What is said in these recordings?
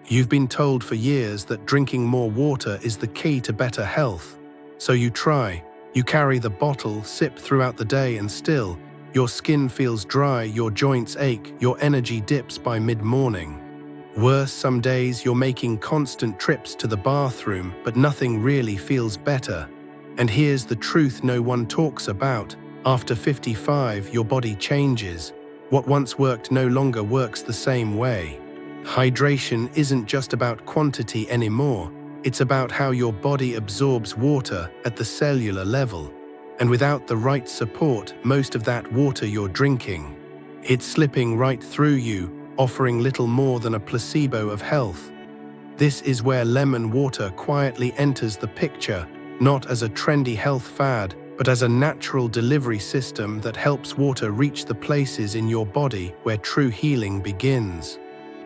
You've been told for years that drinking more water is the key to better health. So you try, you carry the bottle, sip throughout the day, and still, your skin feels dry, your joints ache, your energy dips by mid-morning. Worse, some days you're making constant trips to the bathroom, but nothing really feels better. And here's the truth no one talks about. After 55, your body changes. What once worked no longer works the same way. Hydration isn't just about quantity anymore. It's about how your body absorbs water at the cellular level. And without the right support, most of that water you're drinking, it's slipping right through you, offering little more than a placebo of health. This is where lemon water quietly enters the picture, not as a trendy health fad, but as a natural delivery system that helps water reach the places in your body where true healing begins.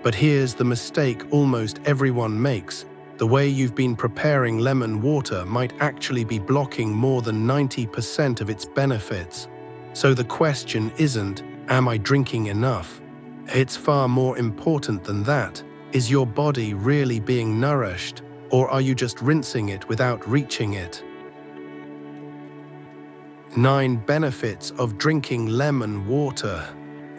But here's the mistake almost everyone makes. The way you've been preparing lemon water might actually be blocking more than 90% of its benefits. So the question isn't, am I drinking enough? It's far more important than that. Is your body really being nourished, or are you just rinsing it without reaching it? 9 benefits of drinking lemon water.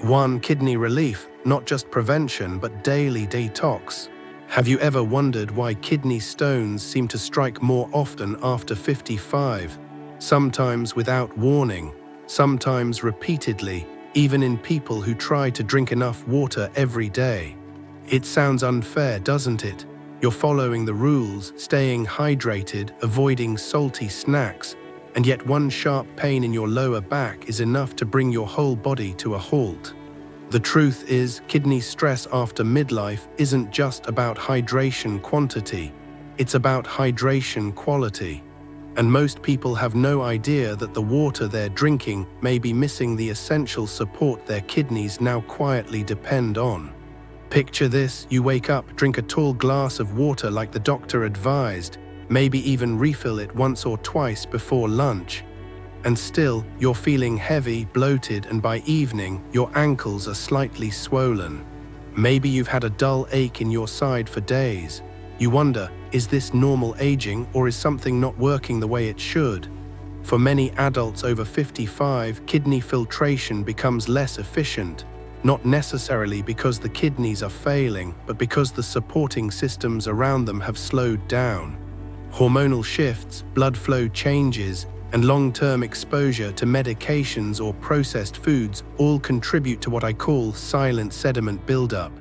1. Kidney relief, not just prevention, but daily detox. Have you ever wondered why kidney stones seem to strike more often after 55? Sometimes without warning, sometimes repeatedly, even in people who try to drink enough water every day. It sounds unfair, doesn't it? You're following the rules, staying hydrated, avoiding salty snacks, and yet one sharp pain in your lower back is enough to bring your whole body to a halt. The truth is, kidney stress after midlife isn't just about hydration quantity, it's about hydration quality. And most people have no idea that the water they're drinking may be missing the essential support their kidneys now quietly depend on. Picture this: you wake up, drink a tall glass of water like the doctor advised, maybe even refill it once or twice before lunch. And still, you're feeling heavy, bloated, and by evening, your ankles are slightly swollen. Maybe you've had a dull ache in your side for days. You wonder, is this normal aging, or is something not working the way it should? For many adults over 55, kidney filtration becomes less efficient, not necessarily because the kidneys are failing, but because the supporting systems around them have slowed down. Hormonal shifts, blood flow changes, and long-term exposure to medications or processed foods all contribute to what I call silent sediment buildup.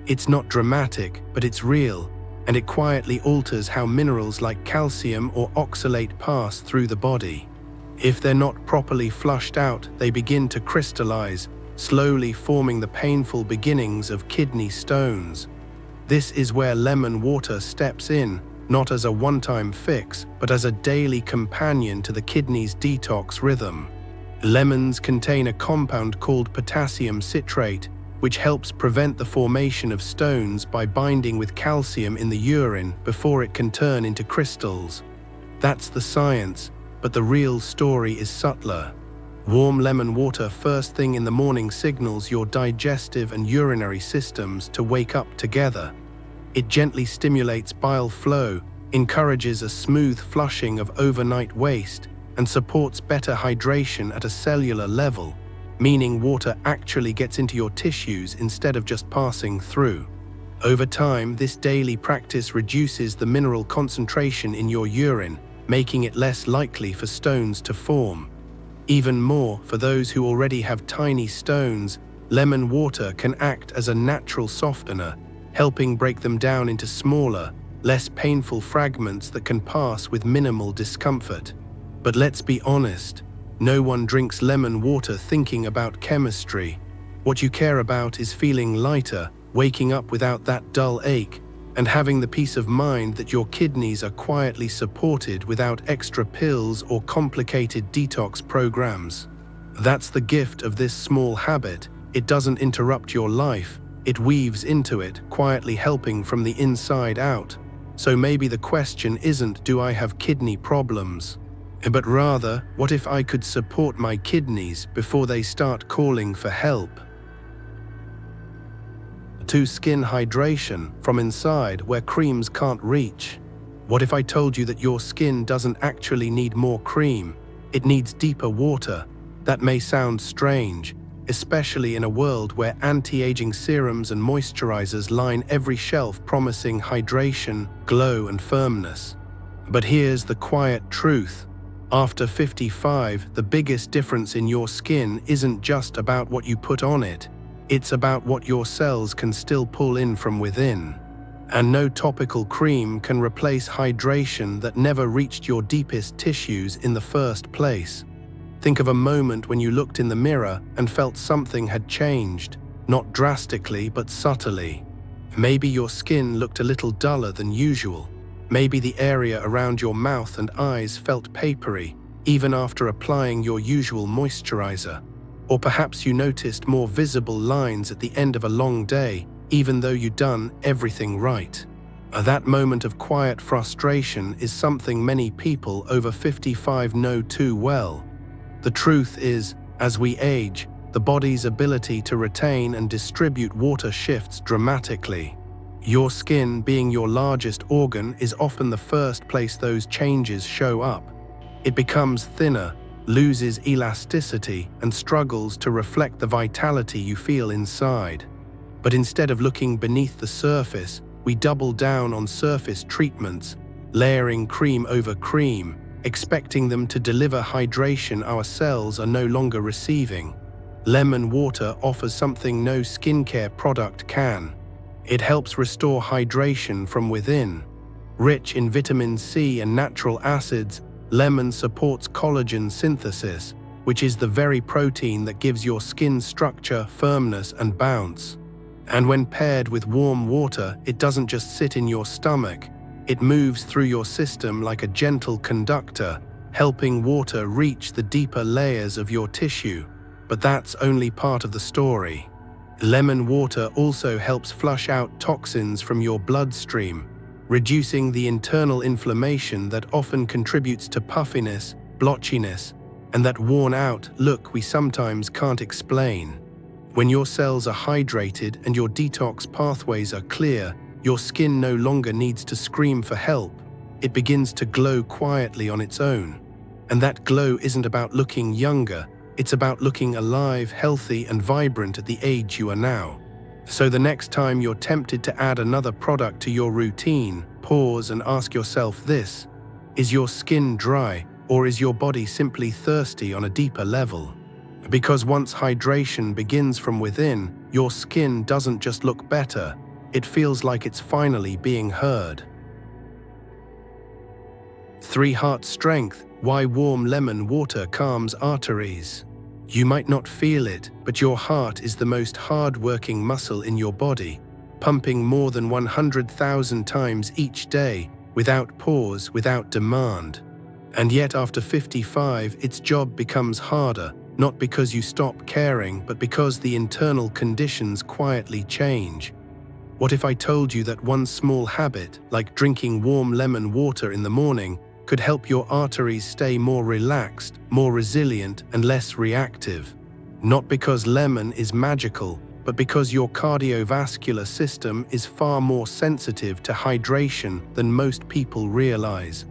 It's not dramatic, but it's real, and it quietly alters how minerals like calcium or oxalate pass through the body. If they're not properly flushed out, they begin to crystallize, slowly forming the painful beginnings of kidney stones. This is where lemon water steps in, not as a one-time fix, but as a daily companion to the kidney's detox rhythm. Lemons contain a compound called potassium citrate, which helps prevent the formation of stones by binding with calcium in the urine before it can turn into crystals. That's the science, but the real story is subtler. Warm lemon water first thing in the morning signals your digestive and urinary systems to wake up together. It gently stimulates bile flow, encourages a smooth flushing of overnight waste, and supports better hydration at a cellular level, meaning water actually gets into your tissues instead of just passing through. Over time, this daily practice reduces the mineral concentration in your urine, making it less likely for stones to form. Even more, for those who already have tiny stones, lemon water can act as a natural softener, helping break them down into smaller, less painful fragments that can pass with minimal discomfort. But let's be honest, no one drinks lemon water thinking about chemistry. What you care about is feeling lighter, waking up without that dull ache, and having the peace of mind that your kidneys are quietly supported without extra pills or complicated detox programs. That's the gift of this small habit. It doesn't interrupt your life, it weaves into it, quietly helping from the inside out. So maybe the question isn't, do I have kidney problems? But rather, what if I could support my kidneys before they start calling for help? to skin hydration from inside where creams can't reach. What if I told you that your skin doesn't actually need more cream? It needs deeper water. That may sound strange, especially in a world where anti-aging serums and moisturizers line every shelf promising hydration, glow, and firmness. But here's the quiet truth. After 55, the biggest difference in your skin isn't just about what you put on it. It's about what your cells can still pull in from within. And no topical cream can replace hydration that never reached your deepest tissues in the first place. Think of a moment when you looked in the mirror and felt something had changed, not drastically but subtly. Maybe your skin looked a little duller than usual. Maybe the area around your mouth and eyes felt papery, even after applying your usual moisturizer. Or perhaps you noticed more visible lines at the end of a long day, even though you'd done everything right. That moment of quiet frustration is something many people over 55 know too well. The truth is, as we age, the body's ability to retain and distribute water shifts dramatically. Your skin, being your largest organ, is often the first place those changes show up. It becomes thinner, loses elasticity, and struggles to reflect the vitality you feel inside. But instead of looking beneath the surface, we double down on surface treatments, layering cream over cream, expecting them to deliver hydration our cells are no longer receiving. Lemon water offers something no skincare product can. It helps restore hydration from within. Rich in vitamin C and natural acids, lemon supports collagen synthesis, which is the very protein that gives your skin structure, firmness, and bounce. And when paired with warm water, it doesn't just sit in your stomach. It moves through your system like a gentle conductor, helping water reach the deeper layers of your tissue. But that's only part of the story. Lemon water also helps flush out toxins from your bloodstream, reducing the internal inflammation that often contributes to puffiness, blotchiness, and that worn-out look we sometimes can't explain. When your cells are hydrated and your detox pathways are clear, your skin no longer needs to scream for help. It begins to glow quietly on its own. And that glow isn't about looking younger. It's about looking alive, healthy, and vibrant at the age you are now. So the next time you're tempted to add another product to your routine, pause and ask yourself this: is your skin dry, or is your body simply thirsty on a deeper level? Because once hydration begins from within, your skin doesn't just look better, it feels like it's finally being heard. 3. Heart strength. Why warm lemon water calms arteries. You might not feel it, but your heart is the most hard-working muscle in your body, pumping more than 100,000 times each day, without pause, without demand. And yet after 55, its job becomes harder, not because you stop caring, but because the internal conditions quietly change. What if I told you that one small habit, like drinking warm lemon water in the morning, could help your arteries stay more relaxed, more resilient, and less reactive? Not because lemon is magical, but because your cardiovascular system is far more sensitive to hydration than most people realize.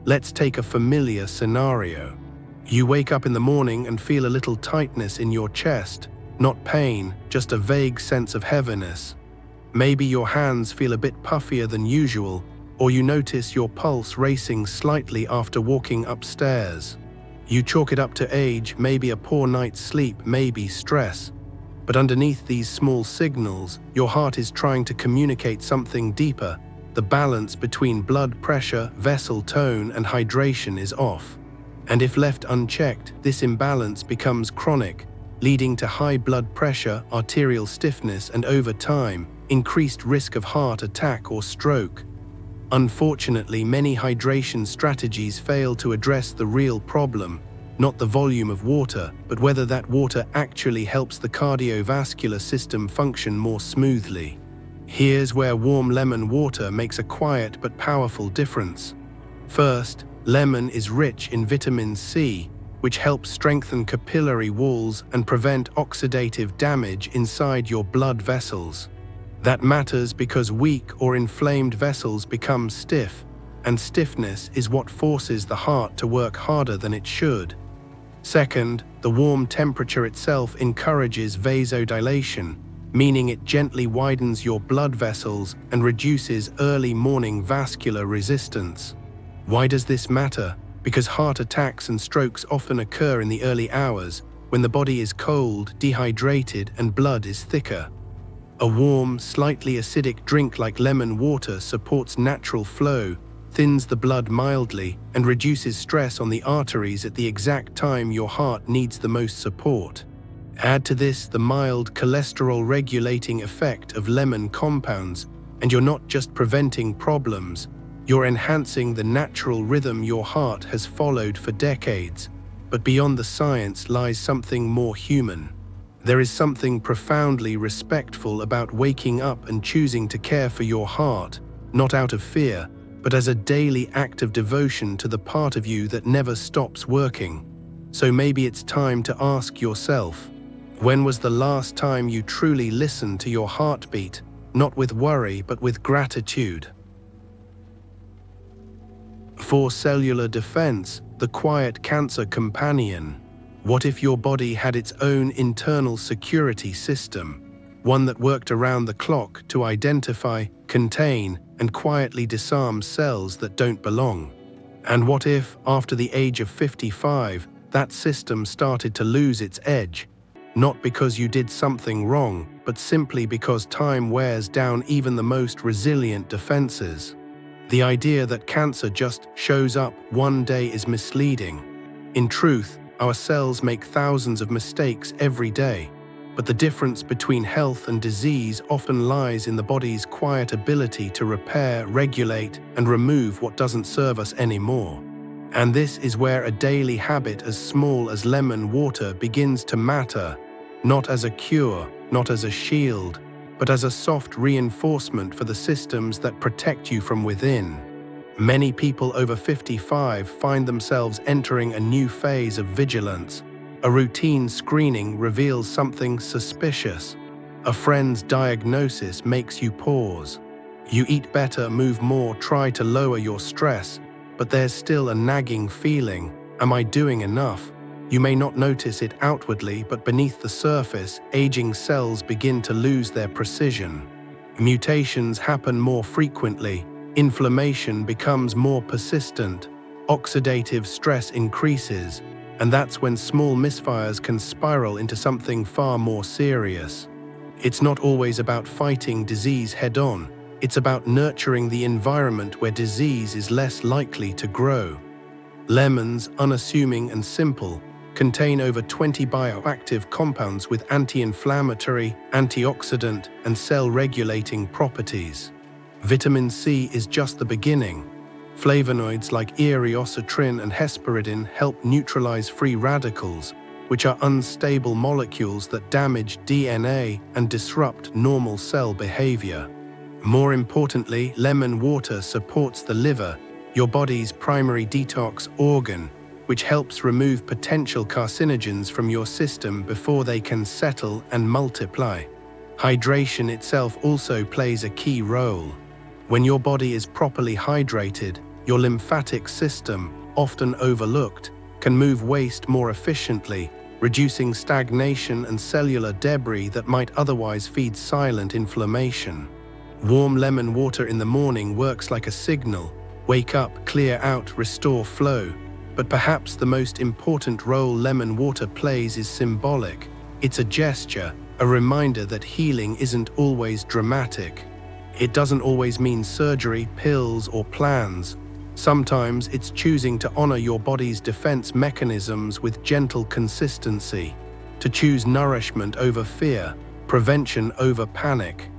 Let's take a familiar scenario. You wake up in the morning and feel a little tightness in your chest, not pain, just a vague sense of heaviness. Maybe your hands feel a bit puffier than usual, or you notice your pulse racing slightly after walking upstairs. You chalk it up to age, maybe a poor night's sleep, maybe stress. But underneath these small signals, your heart is trying to communicate something deeper. The balance between blood pressure, vessel tone, and hydration is off. And if left unchecked, this imbalance becomes chronic, leading to high blood pressure, arterial stiffness, and over time, increased risk of heart attack or stroke. Unfortunately, many hydration strategies fail to address the real problem, not the volume of water, but whether that water actually helps the cardiovascular system function more smoothly. Here's where warm lemon water makes a quiet but powerful difference. First, lemon is rich in vitamin C, which helps strengthen capillary walls and prevent oxidative damage inside your blood vessels. That matters because weak or inflamed vessels become stiff, and stiffness is what forces the heart to work harder than it should. Second, the warm temperature itself encourages vasodilation, meaning it gently widens your blood vessels and reduces early morning vascular resistance. Why does this matter? Because heart attacks and strokes often occur in the early hours, when the body is cold, dehydrated, and blood is thicker. A warm, slightly acidic drink like lemon water supports natural flow, thins the blood mildly, and reduces stress on the arteries at the exact time your heart needs the most support. Add to this the mild cholesterol-regulating effect of lemon compounds, and you're not just preventing problems, you're enhancing the natural rhythm your heart has followed for decades. But beyond the science lies something more human. There is something profoundly respectful about waking up and choosing to care for your heart, not out of fear, but as a daily act of devotion to the part of you that never stops working. So maybe it's time to ask yourself, when was the last time you truly listened to your heartbeat, not with worry but with gratitude? For cellular defense, the quiet cancer companion. What if your body had its own internal security system, one that worked around the clock to identify, contain, and quietly disarm cells that don't belong? And what if, after the age of 55, that system started to lose its edge? Not because you did something wrong, but simply because time wears down even the most resilient defenses. The idea that cancer just shows up one day is misleading. In truth, our cells make thousands of mistakes every day, but the difference between health and disease often lies in the body's quiet ability to repair, regulate, and remove what doesn't serve us anymore. And this is where a daily habit as small as lemon water begins to matter, not as a cure, not as a shield, but as a soft reinforcement for the systems that protect you from within. Many people over 55 find themselves entering a new phase of vigilance. A routine screening reveals something suspicious. A friend's diagnosis makes you pause. You eat better, move more, try to lower your stress, but there's still a nagging feeling, am I doing enough? You may not notice it outwardly, but beneath the surface, aging cells begin to lose their precision. Mutations happen more frequently, inflammation becomes more persistent, oxidative stress increases, and that's when small misfires can spiral into something far more serious. It's not always about fighting disease head-on, it's about nurturing the environment where disease is less likely to grow. Lemons, unassuming and simple, contain over 20 bioactive compounds with anti-inflammatory, antioxidant, and cell-regulating properties. Vitamin C is just the beginning. Flavonoids like eryositrin and hesperidin help neutralize free radicals, which are unstable molecules that damage DNA and disrupt normal cell behavior. More importantly, lemon water supports the liver, your body's primary detox organ, which helps remove potential carcinogens from your system before they can settle and multiply. Hydration itself also plays a key role. When your body is properly hydrated, your lymphatic system, often overlooked, can move waste more efficiently, reducing stagnation and cellular debris that might otherwise feed silent inflammation. Warm lemon water in the morning works like a signal: wake up, clear out, restore flow. But perhaps the most important role lemon water plays is symbolic. It's a gesture, a reminder that healing isn't always dramatic. It doesn't always mean surgery, pills, or plans. Sometimes it's choosing to honor your body's defense mechanisms with gentle consistency, to choose nourishment over fear, prevention over panic,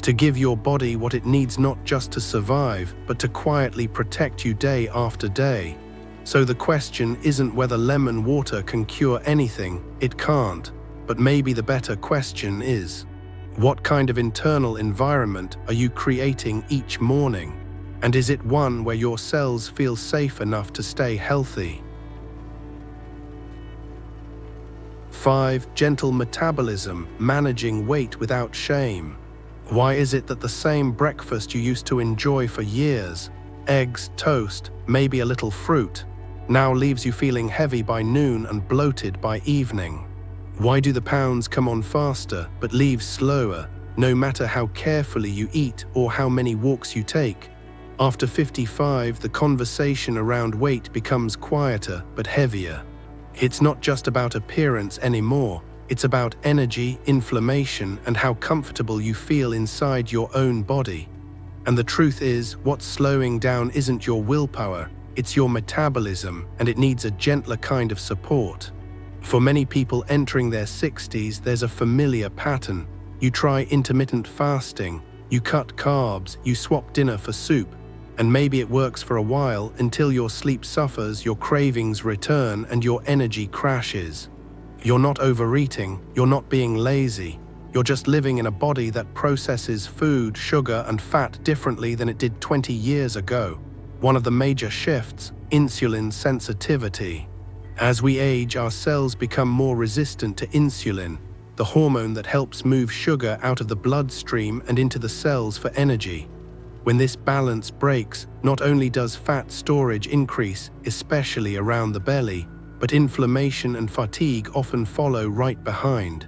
to give your body what it needs not just to survive, but to quietly protect you day after day. So the question isn't whether lemon water can cure anything, it can't. But maybe the better question is, what kind of internal environment are you creating each morning? And is it one where your cells feel safe enough to stay healthy? 5. Gentle metabolism, managing weight without shame. Why is it that the same breakfast you used to enjoy for years, eggs, toast, maybe a little fruit, now leaves you feeling heavy by noon and bloated by evening? Why do the pounds come on faster but leave slower, no matter how carefully you eat or how many walks you take? After 55, the conversation around weight becomes quieter but heavier. It's not just about appearance anymore. It's about energy, inflammation, and how comfortable you feel inside your own body. And the truth is, what's slowing down isn't your willpower, it's your metabolism, and it needs a gentler kind of support. For many people entering their 60s, there's a familiar pattern. You try intermittent fasting, you cut carbs, you swap dinner for soup, and maybe it works for a while until your sleep suffers, your cravings return, and your energy crashes. You're not overeating, you're not being lazy, you're just living in a body that processes food, sugar, and fat differently than it did 20 years ago. One of the major shifts, insulin sensitivity. As we age, our cells become more resistant to insulin, the hormone that helps move sugar out of the bloodstream and into the cells for energy. When this balance breaks, not only does fat storage increase, especially around the belly, but inflammation and fatigue often follow right behind.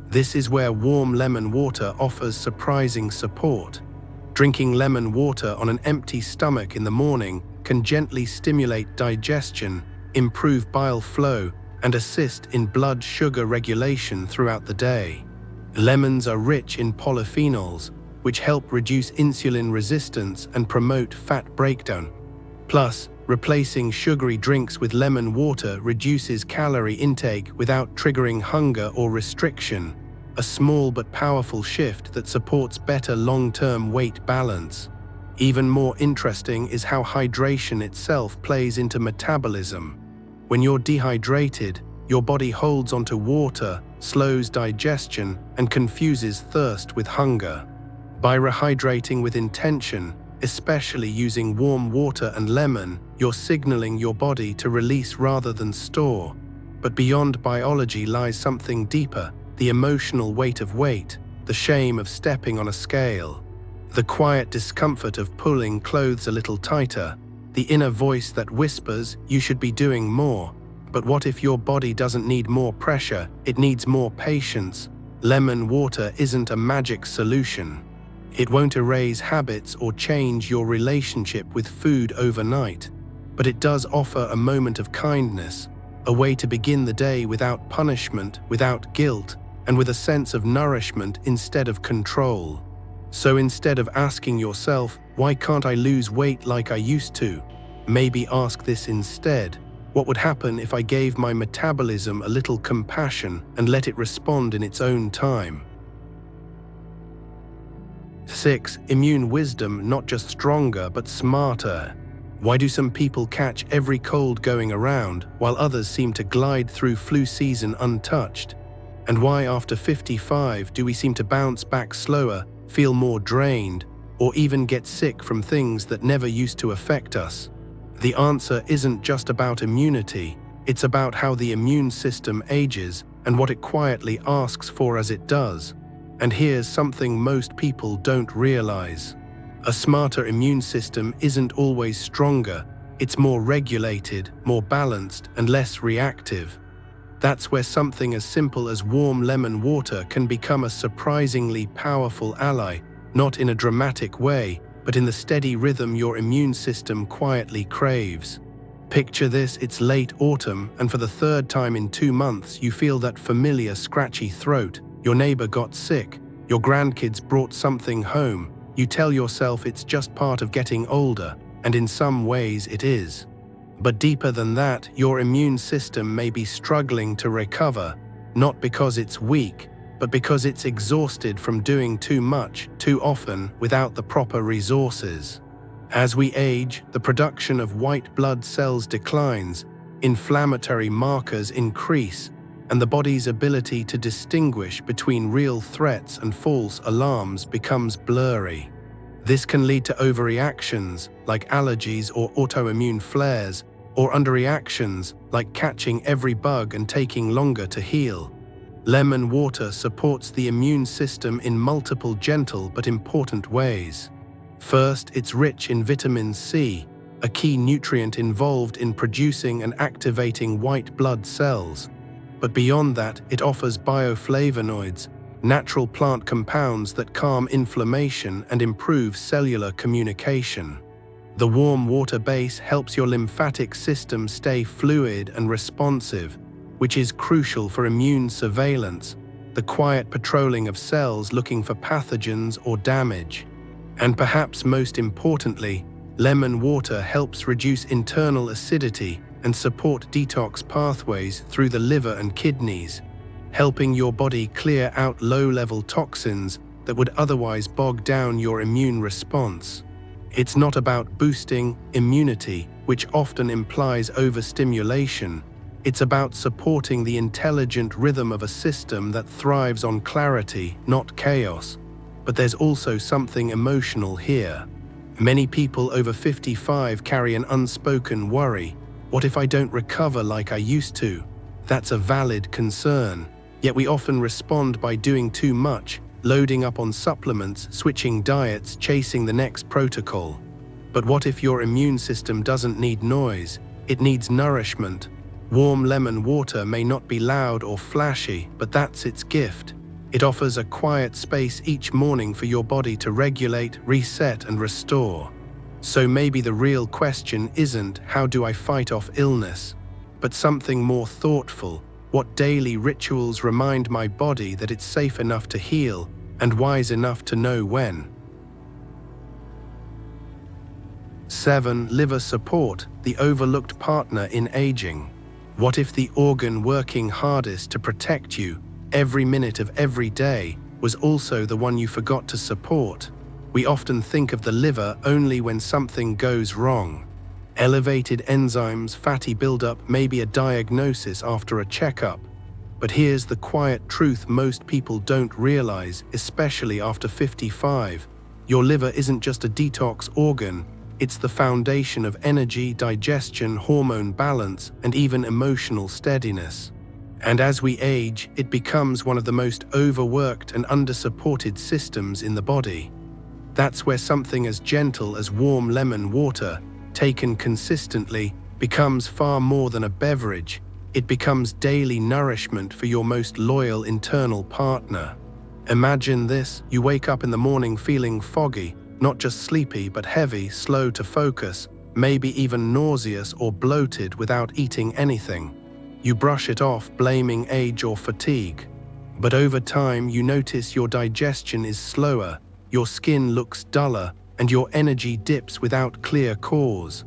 This is where warm lemon water offers surprising support. Drinking lemon water on an empty stomach in the morning can gently stimulate digestion, improve bile flow, and assist in blood sugar regulation throughout the day. Lemons are rich in polyphenols, which help reduce insulin resistance and promote fat breakdown. Plus, replacing sugary drinks with lemon water reduces calorie intake without triggering hunger or restriction, a small but powerful shift that supports better long-term weight balance. Even more interesting is how hydration itself plays into metabolism. When you're dehydrated, your body holds onto water, slows digestion, and confuses thirst with hunger. By rehydrating with intention, especially using warm water and lemon, you're signaling your body to release rather than store. But beyond biology lies something deeper, the emotional weight of weight, the shame of stepping on a scale, the quiet discomfort of pulling clothes a little tighter, the inner voice that whispers, you should be doing more. But what if your body doesn't need more pressure, it needs more patience? Lemon water isn't a magic solution. It won't erase habits or change your relationship with food overnight, but it does offer a moment of kindness, a way to begin the day without punishment, without guilt, and with a sense of nourishment instead of control. So instead of asking yourself, why can't I lose weight like I used to? Maybe ask this instead: what would happen if I gave my metabolism a little compassion and let it respond in its own time? 6. Immune wisdom, not just stronger but smarter. Why do some people catch every cold going around, while others seem to glide through flu season untouched? And why after 55 do we seem to bounce back slower, feel more drained, or even get sick from things that never used to affect us? The answer isn't just about immunity, it's about how the immune system ages and what it quietly asks for as it does. And here's something most people don't realize. A smarter immune system isn't always stronger, it's more regulated, more balanced, and less reactive. That's where something as simple as warm lemon water can become a surprisingly powerful ally, not in a dramatic way, but in the steady rhythm your immune system quietly craves. Picture this, it's late autumn, and for the third time in 2 months you feel that familiar scratchy throat. Your neighbor got sick, your grandkids brought something home. You tell yourself it's just part of getting older, and in some ways it is. But deeper than that, your immune system may be struggling to recover, not because it's weak, but because it's exhausted from doing too much, too often, without the proper resources. As we age, the production of white blood cells declines, inflammatory markers increase, and the body's ability to distinguish between real threats and false alarms becomes blurry. This can lead to overreactions, like allergies or autoimmune flares, or underreactions, like catching every bug and taking longer to heal. Lemon water supports the immune system in multiple gentle but important ways. First, it's rich in vitamin C, a key nutrient involved in producing and activating white blood cells. But beyond that, it offers bioflavonoids, natural plant compounds that calm inflammation and improve cellular communication. The warm water base helps your lymphatic system stay fluid and responsive, which is crucial for immune surveillance, the quiet patrolling of cells looking for pathogens or damage. And perhaps most importantly, lemon water helps reduce internal acidity and support detox pathways through the liver and kidneys, helping your body clear out low-level toxins that would otherwise bog down your immune response. It's not about boosting immunity, which often implies overstimulation. It's about supporting the intelligent rhythm of a system that thrives on clarity, not chaos. But there's also something emotional here. Many people over 55 carry an unspoken worry. What if I don't recover like I used to? That's a valid concern. Yet we often respond by doing too much, loading up on supplements, switching diets, chasing the next protocol. But what if your immune system doesn't need noise? It needs nourishment. Warm lemon water may not be loud or flashy, but that's its gift. It offers a quiet space each morning for your body to regulate, reset, and restore. So maybe the real question isn't, how do I fight off illness? But something more thoughtful. What daily rituals remind my body that it's safe enough to heal and wise enough to know when? 7. Liver support, the overlooked partner in aging. What if the organ working hardest to protect you every minute of every day was also the one you forgot to support? We often think of the liver only when something goes wrong. Elevated enzymes, fatty buildup may be a diagnosis after a checkup. But here's the quiet truth most people don't realize, especially after 55. Your liver isn't just a detox organ, it's the foundation of energy, digestion, hormone balance, and even emotional steadiness. And as we age, it becomes one of the most overworked and under-supported systems in the body. That's where something as gentle as warm lemon water, taken consistently, becomes far more than a beverage. It becomes daily nourishment for your most loyal internal partner. Imagine this: you wake up in the morning feeling foggy, not just sleepy but heavy, slow to focus, maybe even nauseous or bloated without eating anything. You brush it off, blaming age or fatigue. But over time, you notice your digestion is slower, your skin looks duller, and your energy dips without clear cause.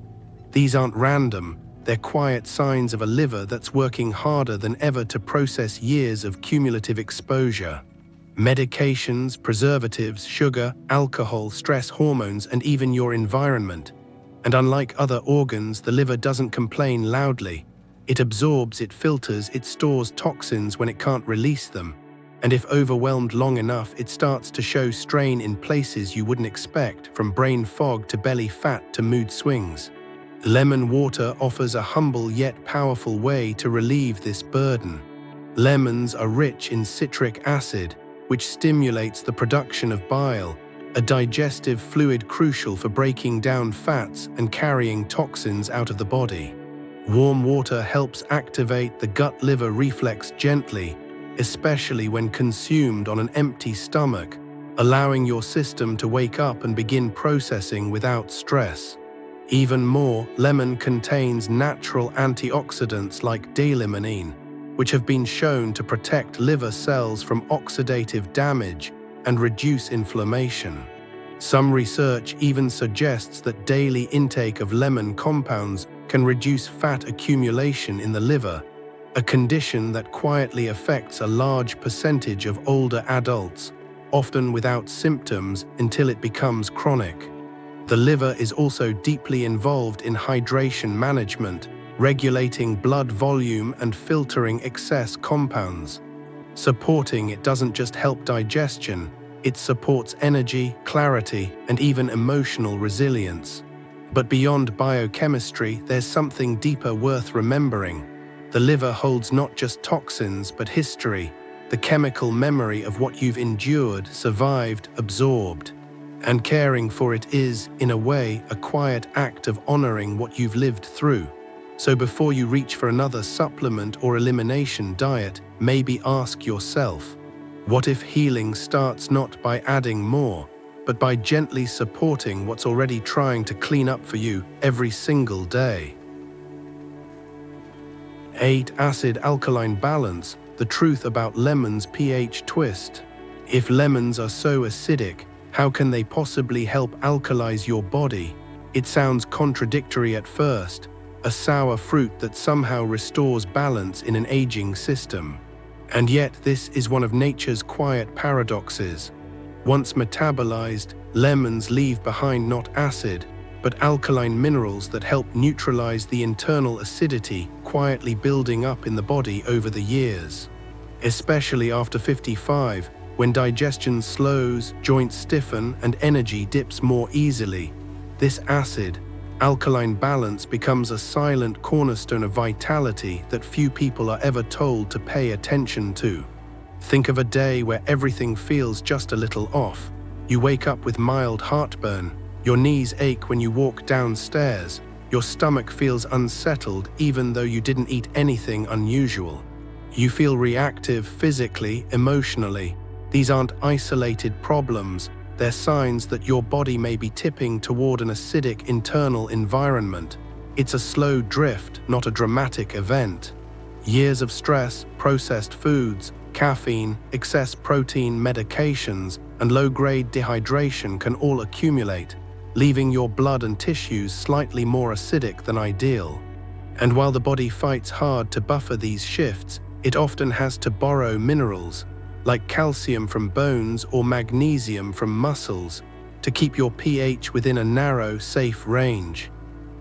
These aren't random, they're quiet signs of a liver that's working harder than ever to process years of cumulative exposure. Medications, preservatives, sugar, alcohol, stress hormones, and even your environment. And unlike other organs, the liver doesn't complain loudly. It absorbs, it filters, it stores toxins when it can't release them. And if overwhelmed long enough, it starts to show strain in places you wouldn't expect, from brain fog to belly fat to mood swings. Lemon water offers a humble yet powerful way to relieve this burden. Lemons are rich in citric acid, which stimulates the production of bile, a digestive fluid crucial for breaking down fats and carrying toxins out of the body. Warm water helps activate the gut-liver reflex gently, especially when consumed on an empty stomach, allowing your system to wake up and begin processing without stress. Even more, lemon contains natural antioxidants like D-limonene, which have been shown to protect liver cells from oxidative damage and reduce inflammation. Some research even suggests that daily intake of lemon compounds can reduce fat accumulation in the liver, a condition that quietly affects a large percentage of older adults, often without symptoms until it becomes chronic. The liver is also deeply involved in hydration management, regulating blood volume and filtering excess compounds. Supporting it doesn't just help digestion, it supports energy, clarity, and even emotional resilience. But beyond biochemistry, there's something deeper worth remembering. The liver holds not just toxins, but history. the chemical memory of what you've endured, survived, absorbed. And caring for it is, in a way, a quiet act of honoring what you've lived through. So before you reach for another supplement or elimination diet, maybe ask yourself, what if healing starts not by adding more, but by gently supporting what's already trying to clean up for you every single day? 8. Acid-alkaline balance, the truth about lemon's pH twist. If lemons are so acidic, how can they possibly help alkalize your body? It sounds contradictory at first, a sour fruit that somehow restores balance in an aging system. And yet this is one of nature's quiet paradoxes. Once metabolized, lemons leave behind not acid, but alkaline minerals that help neutralize the internal acidity quietly building up in the body over the years. Especially after 55, when digestion slows, joints stiffen, and energy dips more easily, this acid-alkaline balance becomes a silent cornerstone of vitality that few people are ever told to pay attention to. Think of a day where everything feels just a little off. You wake up with mild heartburn, your knees ache when you walk downstairs, your stomach feels unsettled even though you didn't eat anything unusual. You feel reactive physically, emotionally. These aren't isolated problems, they're signs that your body may be tipping toward an acidic internal environment. It's a slow drift, not a dramatic event. Years of stress, processed foods, caffeine, excess protein medications, and low-grade dehydration can all accumulate, leaving your blood and tissues slightly more acidic than ideal. And while the body fights hard to buffer these shifts, it often has to borrow minerals, like calcium from bones or magnesium from muscles, to keep your pH within a narrow, safe range.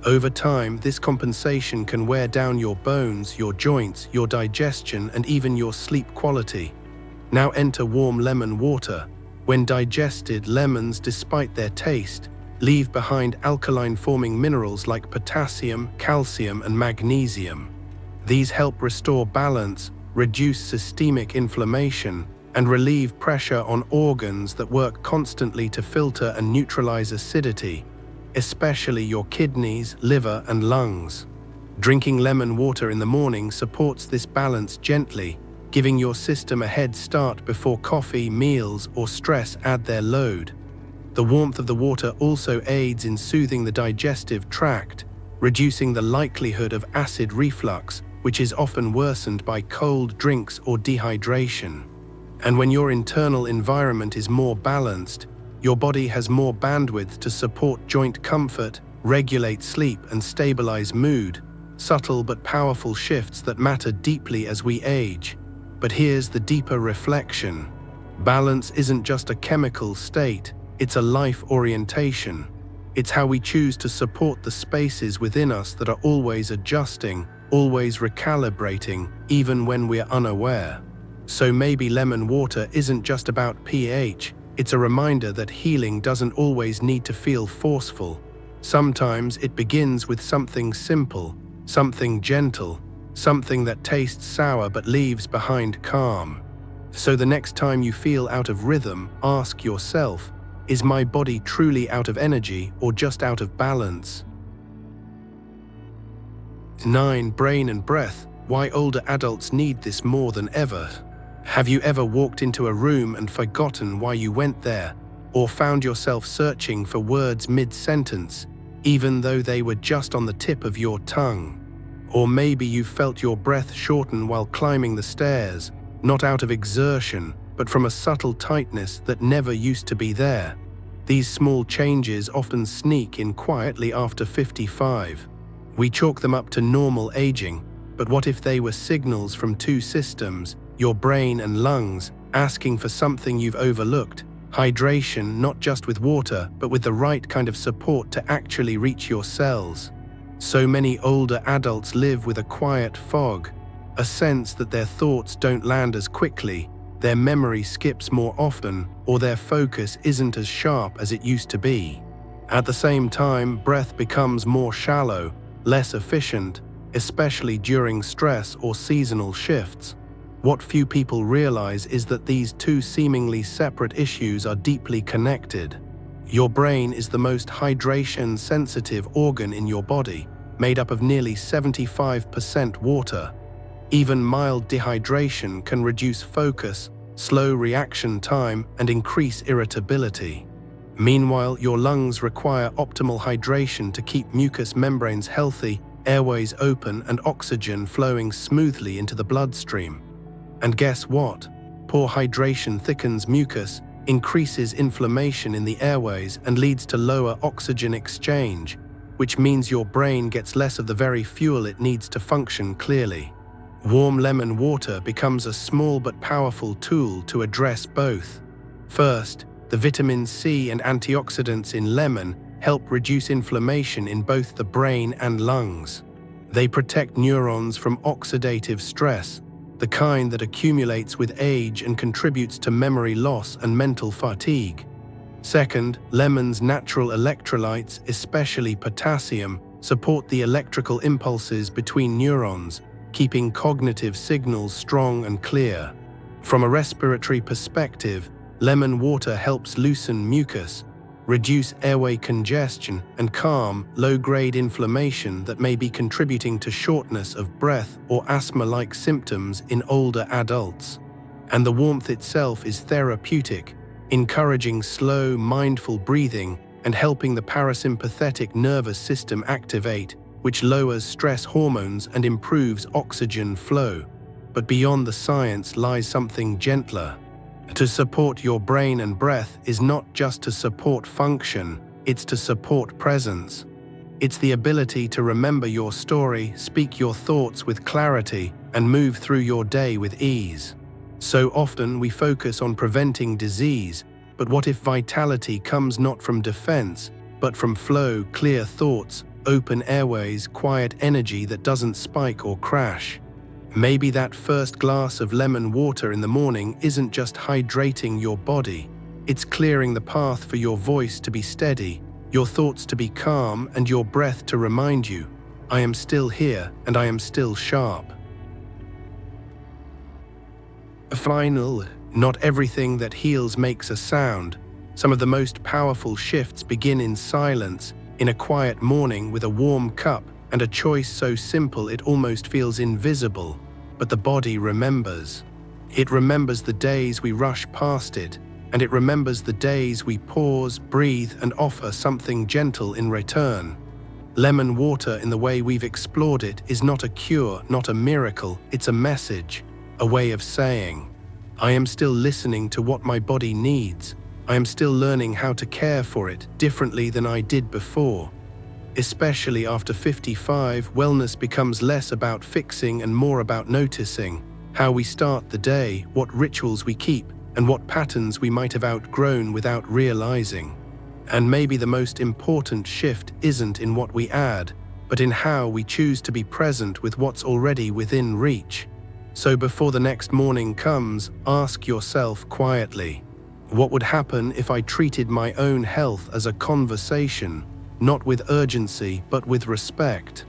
Over time, this compensation can wear down your bones, your joints, your digestion, and even your sleep quality. Now enter warm lemon water. When digested, lemons, despite their taste, leave behind alkaline-forming minerals like potassium, calcium, and magnesium. These help restore balance, reduce systemic inflammation, and relieve pressure on organs that work constantly to filter and neutralize acidity, especially your kidneys, liver, and lungs. Drinking lemon water in the morning supports this balance gently, giving your system a head start before coffee, meals, or stress add their load. The warmth of the water also aids in soothing the digestive tract, reducing the likelihood of acid reflux, which is often worsened by cold drinks or dehydration. And when your internal environment is more balanced, your body has more bandwidth to support joint comfort, regulate sleep, and stabilize mood, subtle but powerful shifts that matter deeply as we age. But here's the deeper reflection. Balance isn't just a chemical state, it's a life orientation. It's how we choose to support the spaces within us that are always adjusting, always recalibrating, even when we're unaware. So maybe lemon water isn't just about pH, it's a reminder that healing doesn't always need to feel forceful. Sometimes it begins with something simple, something gentle, something that tastes sour but leaves behind calm. So the next time you feel out of rhythm, ask yourself, is my body truly out of energy or just out of balance? 9. Brain and breath. Why older adults need this more than ever. Have you ever walked into a room and forgotten why you went there, or found yourself searching for words mid-sentence, even though they were just on the tip of your tongue? Or maybe you felt your breath shorten while climbing the stairs, not out of exertion, but from a subtle tightness that never used to be there. These small changes often sneak in quietly after 55. We chalk them up to normal aging, but what if they were signals from two systems, your brain and lungs, asking for something you've overlooked? Hydration, not just with water, but with the right kind of support to actually reach your cells. So many older adults live with a quiet fog, a sense that their thoughts don't land as quickly, their memory skips more often, or their focus isn't as sharp as it used to be. At the same time, breath becomes more shallow, less efficient, especially during stress or seasonal shifts. What few people realize is that these two seemingly separate issues are deeply connected. Your brain is the most hydration-sensitive organ in your body, made up of nearly 75% water. Even mild dehydration can reduce focus, slow reaction time, and increase irritability. Meanwhile, your lungs require optimal hydration to keep mucous membranes healthy, airways open, and oxygen flowing smoothly into the bloodstream. And guess what? Poor hydration thickens mucus, increases inflammation in the airways, and leads to lower oxygen exchange, which means your brain gets less of the very fuel it needs to function clearly. Warm lemon water becomes a small but powerful tool to address both. First, the vitamin C and antioxidants in lemon help reduce inflammation in both the brain and lungs. They protect neurons from oxidative stress, the kind that accumulates with age and contributes to memory loss and mental fatigue. Second, lemon's natural electrolytes, especially potassium, support the electrical impulses between neurons, keeping cognitive signals strong and clear. From a respiratory perspective, lemon water helps loosen mucus, reduce airway congestion, and calm low-grade inflammation that may be contributing to shortness of breath or asthma-like symptoms in older adults. And the warmth itself is therapeutic, encouraging slow, mindful breathing and helping the parasympathetic nervous system activate, which lowers stress hormones and improves oxygen flow. But beyond the science lies something gentler. To support your brain and breath is not just to support function, it's to support presence. It's the ability to remember your story, speak your thoughts with clarity, and move through your day with ease. So often we focus on preventing disease, but what if vitality comes not from defense, but from flow, clear thoughts, open airways, quiet energy that doesn't spike or crash? Maybe that first glass of lemon water in the morning isn't just hydrating your body, it's clearing the path for your voice to be steady, your thoughts to be calm, and your breath to remind you, I am still here and I am still sharp. Final, not everything that heals makes a sound. Some of the most powerful shifts begin in silence, in a quiet morning with a warm cup, and a choice so simple it almost feels invisible, but the body remembers. It remembers the days we rush past it, and it remembers the days we pause, breathe, and offer something gentle in return. Lemon water, in the way we've explored it, is not a cure, not a miracle, it's a message, a way of saying, I am still listening to what my body needs. I am still learning how to care for it differently than I did before. Especially after 55, wellness becomes less about fixing and more about noticing how we start the day, what rituals we keep, and what patterns we might have outgrown without realizing. And maybe the most important shift isn't in what we add, but in how we choose to be present with what's already within reach. So before the next morning comes, ask yourself quietly, what would happen if I treated my own health as a conversation, not with urgency, but with respect?